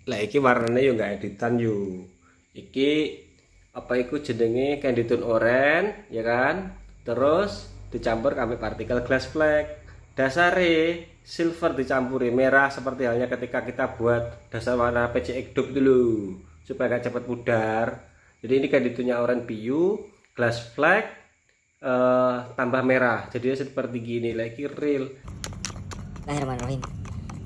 Lah iki warnane yo enggak editan yo. Iki apa iku jenenge candy tone orange ya kan? Terus dicampur kami partikel glass black. Dasare silver dicampuri merah seperti halnya ketika kita buat dasar warna PCX Dup dulu supaya gak cepat pudar. Jadi ini candy tone-nya orange biru, glass black tambah merah. Jadi seperti gini lagi real. Bismillahirrahmanirrahim.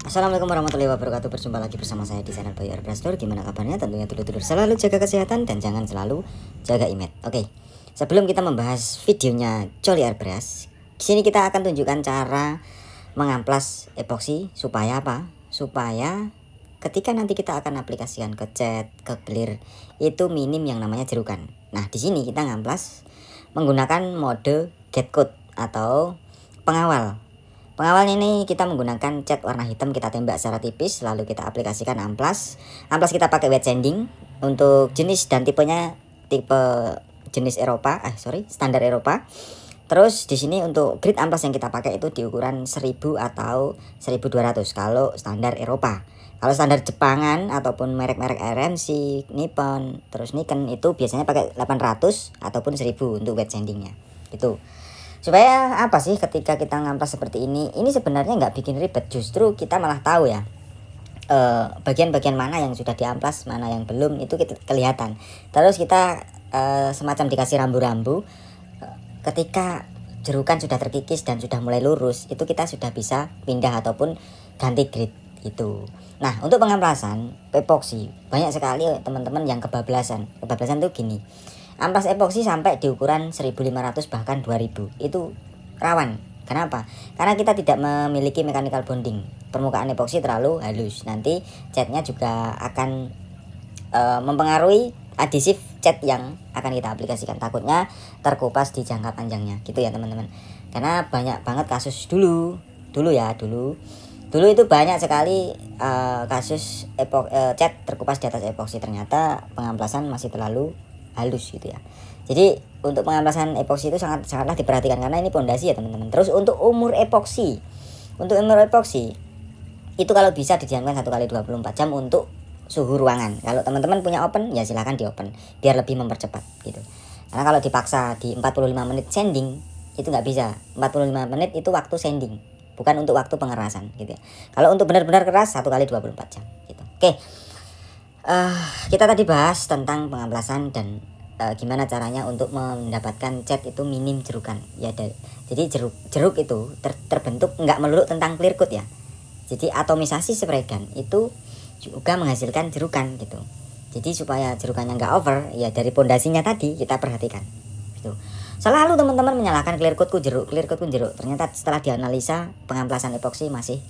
Assalamualaikum warahmatullahi wabarakatuh. Berjumpa lagi bersama saya di channel Bayu Airbrush Store. Gimana kabarnya? Tentunya dulur-dulur selalu jaga kesehatan dan jangan selalu jaga image. Oke, sebelum kita membahas videonya Coli Airbrush, di sini kita akan tunjukkan cara mengamplas epoksi supaya apa? Supaya ketika nanti kita akan aplikasikan ke cat, ke clear, itu minim yang namanya jerukan. Nah, di sini kita ngamplas menggunakan mode get code atau pengawal. Pengawalnya ini kita menggunakan cat warna hitam, kita tembak secara tipis lalu kita aplikasikan amplas. Amplas kita pakai wet sanding. Untuk jenis dan tipenya tipe jenis Eropa, standar Eropa. Terus di sini untuk grid amplas yang kita pakai itu di ukuran 1000 atau 1200 kalau standar Eropa. Kalau standar Jepangan ataupun merek-merek RMC, Nippon, terus Nikon itu biasanya pakai 800 ataupun 1000 untuk wet sandingnya. Itu. Supaya apa sih ketika kita ngamplas seperti ini sebenarnya nggak bikin ribet, justru kita malah tahu ya bagian-bagian mana yang sudah diamplas, mana yang belum, itu kita kelihatan. Terus kita semacam dikasih rambu-rambu ketika jerukan sudah terkikis dan sudah mulai lurus, itu kita sudah bisa pindah ataupun ganti grid itu. Nah, untuk pengamplasan epoksi banyak sekali teman-teman yang kebablasan itu gini. Amplas epoksi sampai di ukuran 1500 bahkan 2000 itu rawan. Kenapa? Karena kita tidak memiliki mechanical bonding. Permukaan epoksi terlalu halus. Nanti catnya juga akan mempengaruhi adhesif cat yang akan kita aplikasikan. Takutnya terkupas di jangka panjangnya. Gitu ya teman-teman. Karena banyak banget kasus dulu itu banyak sekali kasus cat terkupas di atas epoksi. Ternyata pengamplasan masih terlalu halus gitu ya. Jadi untuk pengamplasan epoksi itu sangatlah diperhatikan karena ini pondasi ya teman-teman. Terus untuk umur epoksi itu kalau bisa didiamkan 1x24 jam untuk suhu ruangan. Kalau teman-teman punya open ya silahkan di open biar lebih mempercepat gitu. Karena kalau dipaksa di 45 menit sanding itu nggak bisa. 45 menit itu waktu sanding, bukan untuk waktu pengerasan gitu ya. Kalau untuk benar-benar keras 1x24 jam gitu. Oke. Kita tadi bahas tentang pengamplasan dan gimana caranya untuk mendapatkan cat itu minim jerukan ya. Jadi jeruk itu terbentuk nggak melulu tentang clear coat ya. Jadi atomisasi spray gun itu juga menghasilkan jerukan gitu. Jadi supaya jerukannya nggak over ya dari pondasinya tadi kita perhatikan gitu. Selalu teman-teman menyalahkan clear coat ku jeruk. Ternyata setelah dianalisa pengamplasan epoksi masih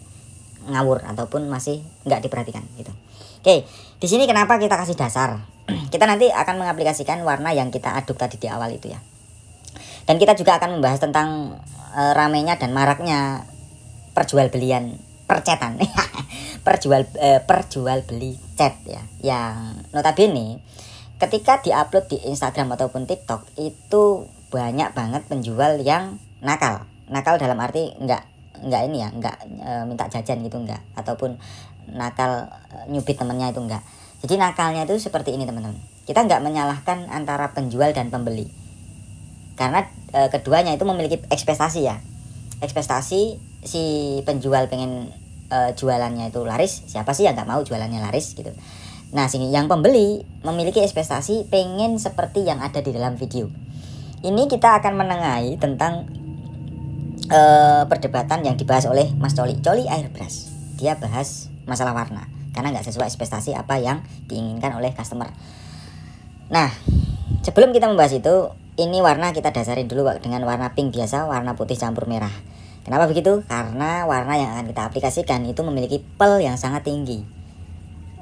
ngawur ataupun masih nggak diperhatikan gitu. Oke, di sini kenapa kita kasih dasar? Kita nanti akan mengaplikasikan warna yang kita aduk tadi di awal itu ya. Dan kita juga akan membahas tentang ramainya dan maraknya perjualbelian percetan. perjual beli cat ya. Yang notabene ketika diupload di Instagram ataupun TikTok itu banyak banget penjual yang nakal. Nakal dalam arti enggak minta jajan gitu enggak, ataupun nakal nyubit temennya itu enggak. Jadi nakalnya itu seperti ini teman-teman. Kita enggak menyalahkan antara penjual dan pembeli. Karena keduanya itu memiliki ekspektasi ya. Ekspektasi si penjual pengen jualannya itu laris, siapa sih yang enggak mau jualannya laris gitu. Nah, sini yang pembeli memiliki ekspektasi pengen seperti yang ada di dalam video. Ini kita akan menengahi tentang perdebatan yang dibahas oleh Mas Coli Airbrush. Dia bahas masalah warna karena nggak sesuai ekspektasi apa yang diinginkan oleh customer. Nah, sebelum kita membahas itu, ini warna kita dasarin dulu dengan warna pink biasa, warna putih campur merah. Kenapa begitu? Karena warna yang akan kita aplikasikan itu memiliki pel yang sangat tinggi.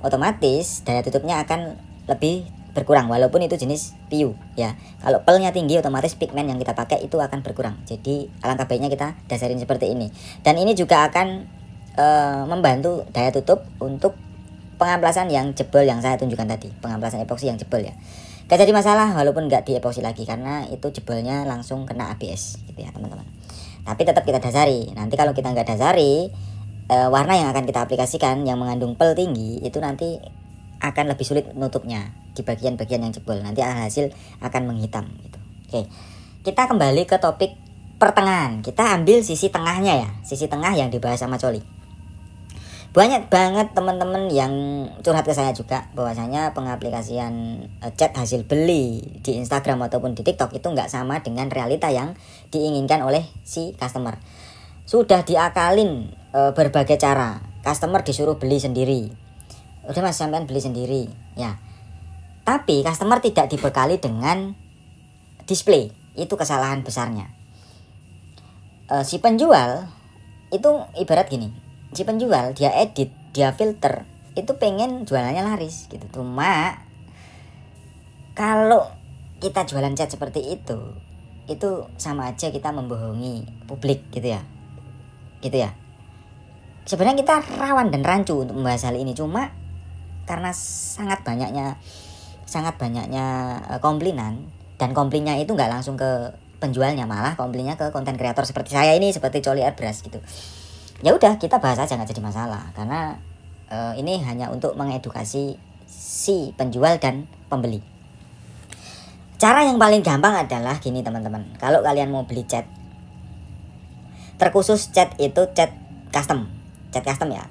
Otomatis daya tutupnya akan lebih berkurang walaupun itu jenis PU ya. Kalau pelnya tinggi otomatis pigmen yang kita pakai itu akan berkurang. Jadi alangkah baiknya kita dasarin seperti ini. Dan ini juga akan membantu daya tutup untuk pengamplasan yang jebol yang saya tunjukkan tadi. Pengamplasan epoksi yang jebol ya. Gak jadi masalah walaupun nggak diepoksi lagi karena itu jebolnya langsung kena ABS gitu ya teman-teman. Tapi tetap kita dasari. Nanti kalau kita nggak dasari warna yang akan kita aplikasikan yang mengandung pel tinggi itu nanti akan lebih sulit nutupnya di bagian-bagian yang jebol. Nanti hasil akan menghitam gitu. Oke. Kita kembali ke topik pertengahan. Kita ambil sisi tengahnya ya. Sisi tengah yang dibahas sama Coli. Banyak banget teman-teman yang curhat ke saya juga bahwasanya pengaplikasian chat hasil beli di Instagram ataupun di TikTok itu nggak sama dengan realita yang diinginkan oleh si customer. Sudah diakalin berbagai cara. Customer disuruh beli sendiri. Udah mas, sampean beli sendiri ya. Tapi customer tidak dibekali dengan display. Itu kesalahan besarnya. Si penjual itu ibarat gini. Si penjual dia edit, dia filter, itu pengen jualannya laris gitu. Cuma kalau kita jualan chat seperti itu sama aja kita membohongi publik gitu ya. Gitu ya. Sebenarnya kita rawan dan rancu untuk membahas hal ini, cuma karena sangat banyaknya komplainan, dan komplainnya itu nggak langsung ke penjualnya, malah komplainnya ke konten kreator seperti saya ini, seperti Coli Airbrush gitu. Ya udah, kita bahas aja, nggak jadi masalah, karena ini hanya untuk mengedukasi si penjual dan pembeli. Cara yang paling gampang adalah gini teman-teman. Kalau kalian mau beli chat, terkhusus chat itu chat custom ya.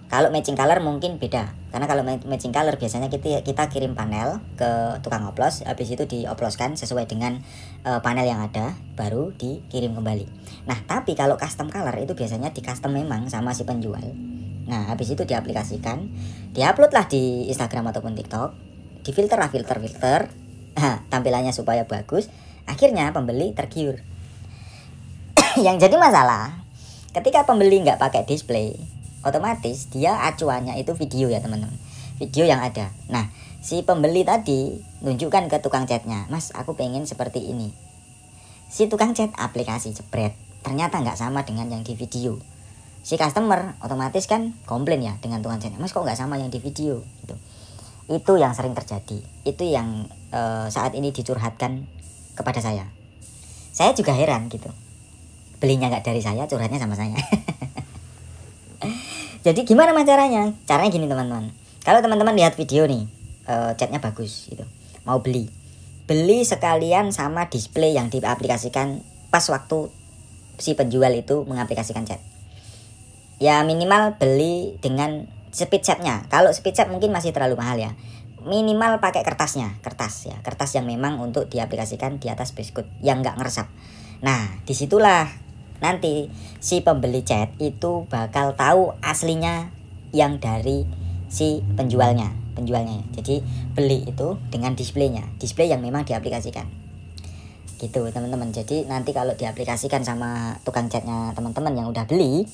Kalau matching color mungkin beda, karena kalau matching color biasanya kita kirim panel ke tukang oplos, habis itu dioploskan sesuai dengan panel yang ada, baru dikirim kembali. Nah tapi kalau custom color itu biasanya di custom memang sama si penjual. Nah habis itu diaplikasikan, diupload lah di Instagram ataupun TikTok, difilter lah, filter tampilannya supaya bagus. Akhirnya pembeli tergiur. Yang jadi masalah ketika pembeli nggak pakai display, otomatis dia acuannya itu video ya teman-teman, video yang ada. Nah si pembeli tadi nunjukkan ke tukang chatnya, mas aku pengen seperti ini. Si tukang chat aplikasi jebret, ternyata nggak sama dengan yang di video. Si customer otomatis kan komplain ya dengan tukang chatnya, mas kok nggak sama yang di video gitu. Itu yang sering terjadi, itu yang saat ini dicurhatkan kepada saya. Saya juga heran gitu, belinya nggak dari saya, curhatnya sama saya. Jadi gimana caranya? Caranya gini teman-teman. Kalau teman-teman lihat video nih, chatnya bagus gitu, mau beli sekalian sama display yang diaplikasikan pas waktu si penjual itu mengaplikasikan chat. Ya minimal beli dengan speed chatnya. Kalau speed chat mungkin masih terlalu mahal ya. Minimal pakai kertas yang memang untuk diaplikasikan di atas biskuit yang nggak ngeresap. Nah disitulah nanti si pembeli chat itu bakal tahu aslinya yang dari si penjualnya. Jadi beli itu dengan display yang memang diaplikasikan gitu teman-teman. Jadi nanti kalau diaplikasikan sama tukang chatnya teman-teman yang udah beli,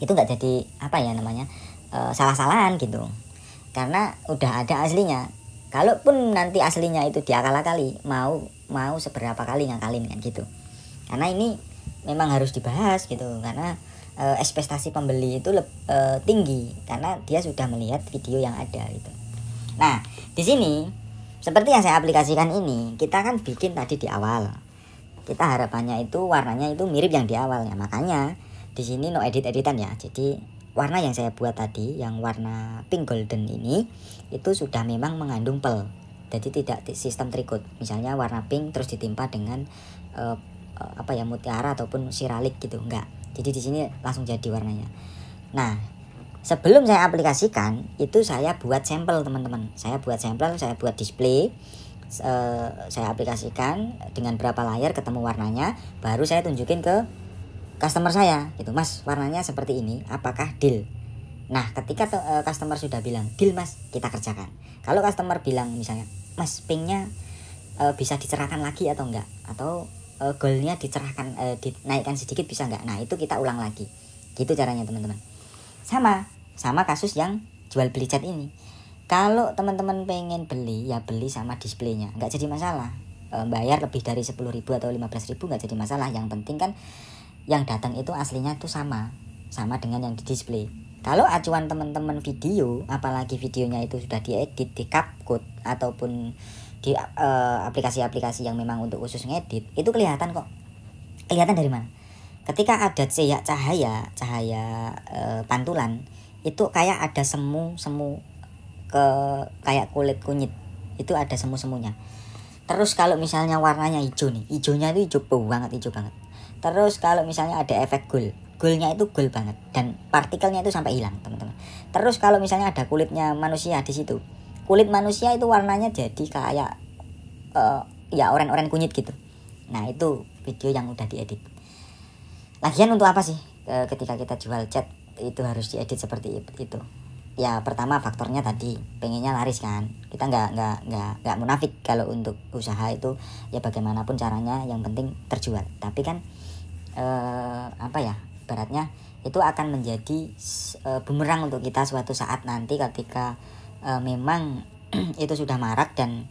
itu nggak jadi salah-salahan gitu, karena udah ada aslinya. Kalaupun nanti aslinya itu diakal-akali, mau seberapa kali ngakalin kan gitu. Karena ini memang harus dibahas gitu, karena ekspektasi pembeli itu tinggi karena dia sudah melihat video yang ada gitu. Nah di sini seperti yang saya aplikasikan ini, kita kan bikin tadi di awal, kita harapannya itu warnanya itu mirip yang di awalnya, makanya di sini no editan ya. Jadi warna yang saya buat tadi, yang warna pink golden ini, itu sudah memang mengandung pel, jadi tidak sistem trikot. Misalnya warna pink terus ditimpa dengan mutiara ataupun siralik gitu, enggak. Jadi di sini langsung jadi warnanya. Nah sebelum saya aplikasikan itu saya buat sampel teman-teman, saya buat display, saya aplikasikan dengan berapa layar ketemu warnanya, baru saya tunjukin ke customer saya gitu, mas warnanya seperti ini, apakah deal? Nah ketika customer sudah bilang deal mas, kita kerjakan. Kalau customer bilang misalnya, mas pinknya bisa dicerahkan lagi atau enggak, atau goalnya dicerahkan, dinaikkan sedikit bisa enggak, nah itu kita ulang lagi gitu caranya teman-teman. Sama kasus yang jual beli cat ini. Kalau teman-teman pengen beli, ya beli sama displaynya, nggak jadi masalah. Bayar lebih dari 10.000 atau 15.000 nggak jadi masalah. Yang penting kan yang datang itu aslinya tuh sama dengan yang di display. Kalau acuan teman-teman video, apalagi videonya itu sudah diedit di CapCut ataupun di aplikasi-aplikasi yang memang untuk khusus ngedit, itu kelihatan kok. Kelihatan dari mana? Ketika ada cahaya pantulan, itu kayak ada semu ke kayak kulit kunyit itu ada semu-semunya. Terus kalau misalnya warnanya hijau nih, hijaunya itu hijau banget. Terus kalau misalnya ada efek goldnya itu gold banget dan partikelnya itu sampai hilang teman-teman. Terus kalau misalnya ada kulitnya manusia di situ, kulit manusia itu warnanya jadi kayak ya oranye kunyit gitu. Nah itu video yang udah diedit. Lagian untuk apa sih ketika kita jual cat itu harus diedit seperti itu? Ya pertama faktornya tadi pengennya laris kan. Kita nggak munafik kalau untuk usaha itu ya bagaimanapun caranya yang penting terjual. Tapi kan apa ya, ibaratnya itu akan menjadi bumerang untuk kita suatu saat nanti ketika memang itu sudah marak dan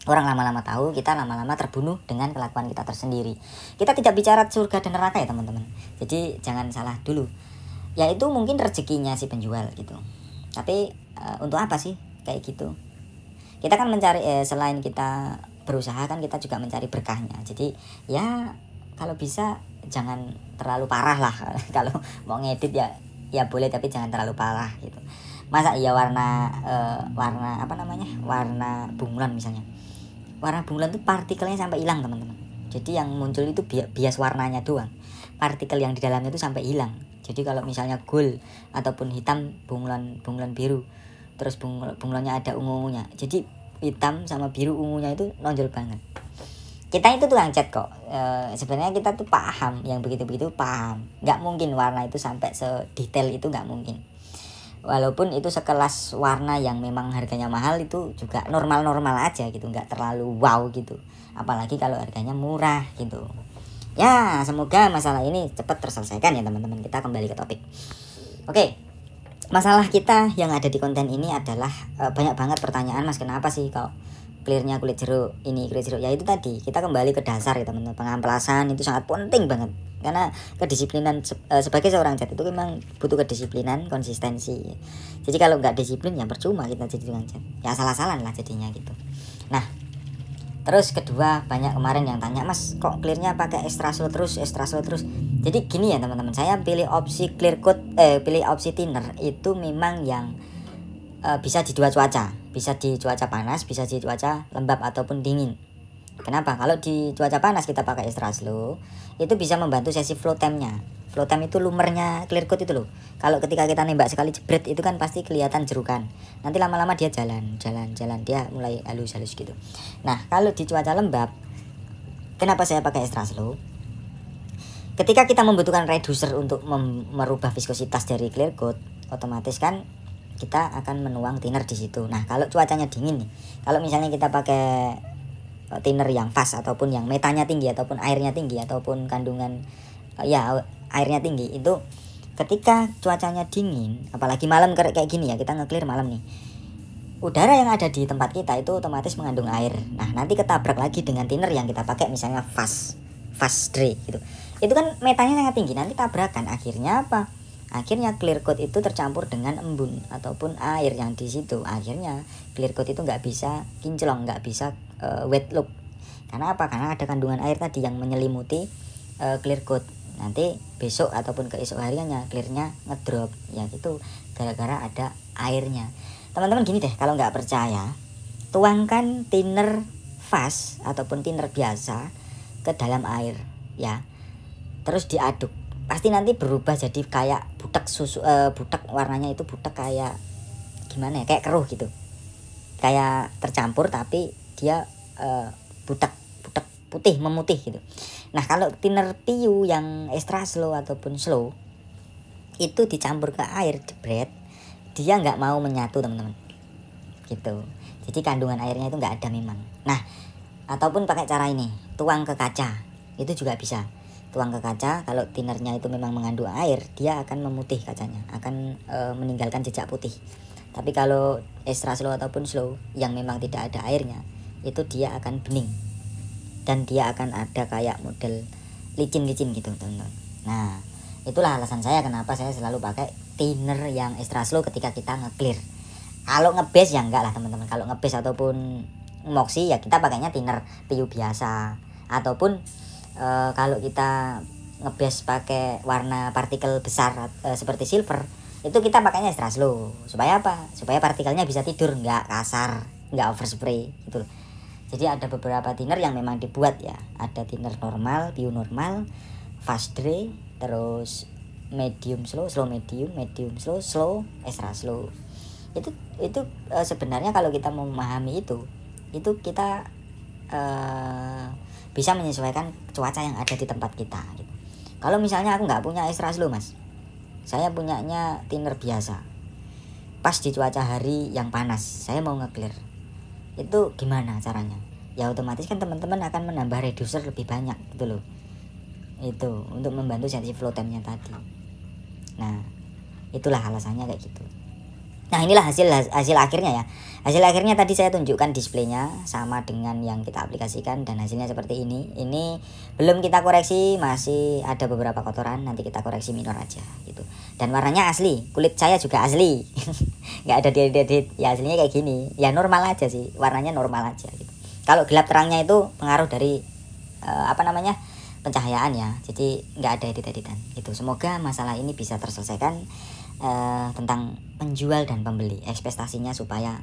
orang lama-lama tahu, kita lama-lama terbunuh dengan kelakuan kita tersendiri. Kita tidak bicara surga dan neraka ya teman-teman. Jadi jangan salah dulu. Ya itu mungkin rezekinya si penjual gitu. Tapi untuk apa sih kayak gitu? Kita kan mencari selain kita berusaha kan kita juga mencari berkahnya. Jadi ya kalau bisa jangan terlalu parah lah. Kalau mau ngedit ya boleh tapi jangan terlalu parah gitu. Masa iya warna apa namanya? Warna bunglon misalnya. Warna bunglon itu partikelnya sampai hilang teman-teman. Jadi yang muncul itu bias warnanya doang. Partikel yang di dalamnya itu sampai hilang. Jadi kalau misalnya gold ataupun hitam bunglon biru, terus bunglonnya ada ungu-ungunya. Jadi hitam sama biru ungunya itu nonjol banget. Kita itu tukang cat kok. Sebenarnya kita tuh paham yang begitu-begitu paham. Nggak mungkin warna itu sampai sedetail itu, nggak mungkin. Walaupun itu sekelas warna yang memang harganya mahal itu juga normal-normal aja gitu, nggak terlalu wow gitu. Apalagi kalau harganya murah gitu. Ya semoga masalah ini cepat terselesaikan ya teman-teman. Kita kembali ke topik. Oke, masalah kita yang ada di konten ini adalah banyak banget pertanyaan, Mas kenapa sih kok clearnya kulit jeruk ini kulit jeruk? Ya itu tadi kita kembali ke dasar ya teman-teman. Pengamplasan itu sangat penting banget karena kedisiplinan sebagai seorang cat itu memang butuh kedisiplinan, konsistensi. Jadi kalau nggak disiplin ya percuma kita jadi tukang cat, ya salah-salah lah jadinya gitu. Nah terus kedua, banyak kemarin yang tanya, Mas kok clearnya pakai extra slow terus. Jadi gini ya teman-teman, saya pilih opsi clear coat pilih opsi thinner itu memang yang bisa di dua cuaca, bisa di cuaca panas, bisa di cuaca lembab ataupun dingin. Kenapa? Kalau di cuaca panas kita pakai extra slow itu bisa membantu sesi flow time-nya. Flow time itu lumernya clear coat itu loh. Kalau ketika kita nembak sekali jebret itu kan pasti kelihatan jerukan. Nanti lama-lama dia jalan dia mulai halus gitu. Nah, kalau di cuaca lembab, kenapa saya pakai extra slow? Ketika kita membutuhkan reducer untuk merubah viskositas dari clear coat, otomatis kan kita akan menuang thinner di situ. Nah, kalau cuacanya dingin nih, kalau misalnya kita pakai thinner yang fast ataupun yang metanya tinggi ataupun airnya tinggi ataupun kandungan airnya tinggi, itu ketika cuacanya dingin, apalagi malam kayak gini ya, kita nge-clear malam nih, udara yang ada di tempat kita itu otomatis mengandung air. Nah nanti ketabrak lagi dengan thinner yang kita pakai misalnya fast dry gitu, itu kan metanya sangat tinggi, nanti tabrakan. Akhirnya apa? Akhirnya clear coat itu tercampur dengan embun ataupun air yang di situ. Akhirnya clear coat itu nggak bisa kinclong, nggak bisa wet look. Karena apa? Karena ada kandungan air tadi yang menyelimuti clear coat. Nanti besok ataupun keesok harinya clearnya ngedrop, ya gitu gara-gara ada airnya. Teman-teman gini deh, kalau nggak percaya, tuangkan thinner fast ataupun thinner biasa ke dalam air ya, terus diaduk, pasti nanti berubah jadi kayak butek susu, butek warnanya itu butek kayak gimana ya, kayak keruh gitu, kayak tercampur tapi dia butek putih memutih gitu. Nah kalau thinner PU yang extra slow ataupun slow itu dicampur ke air jebret, dia nggak mau menyatu teman-teman gitu. Jadi kandungan airnya itu nggak ada memang. Nah ataupun pakai cara ini, tuang ke kaca, itu juga bisa. Tuang ke kaca, kalau thinnernya itu memang mengandung air, dia akan memutih kacanya, akan meninggalkan jejak putih. Tapi kalau extra slow ataupun slow yang memang tidak ada airnya, itu dia akan bening dan dia akan ada kayak model licin-licin gitu teman-teman. Nah itulah alasan saya kenapa saya selalu pakai thinner yang extra slow ketika kita nge-clear. Kalau nge-base ya enggak lah teman-teman. Kalau nge-base ataupun moxie ya kita pakainya thinner PU biasa. Ataupun kalau kita nge-base pakai warna partikel besar seperti silver, itu kita pakainya extra slow. Supaya apa? Supaya partikelnya bisa tidur, nggak kasar, nggak overspray gitu loh. Jadi ada beberapa thinner yang memang dibuat ya. Ada thinner normal, bio normal, fast dry, terus medium slow, slow medium, medium slow, slow, extra slow. Itu sebenarnya kalau kita memahami itu kita bisa menyesuaikan cuaca yang ada di tempat kita gitu. Kalau misalnya aku nggak punya extra slow mas, saya punyanya thinner biasa, pas di cuaca hari yang panas saya mau nge-clear, itu gimana caranya? Ya otomatis kan teman-teman akan menambah reducer lebih banyak gitu loh, itu untuk membantu sensitif flow time-nya tadi. Nah itulah alasannya kayak gitu. Nah inilah hasil akhirnya ya. Hasil akhirnya tadi saya tunjukkan displaynya sama dengan yang kita aplikasikan, dan hasilnya seperti ini. Ini belum kita koreksi, masih ada beberapa kotoran, nanti kita koreksi minor aja gitu. Dan warnanya asli, kulit saya juga asli. Nggak ada diedit, ya aslinya kayak gini. Ya normal aja sih, warnanya normal aja gitu. Kalau gelap terangnya itu pengaruh dari pencahayaan ya. Jadi nggak ada edit-editan gitu. Semoga masalah ini bisa terselesaikan tentang penjual dan pembeli, ekspektasinya supaya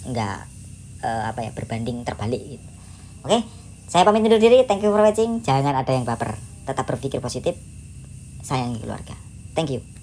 nggak berbanding terbalik gitu. Oke, saya pamit undur diri. Thank you for watching. Jangan ada yang baper, tetap berpikir positif, sayangi keluarga. Thank you.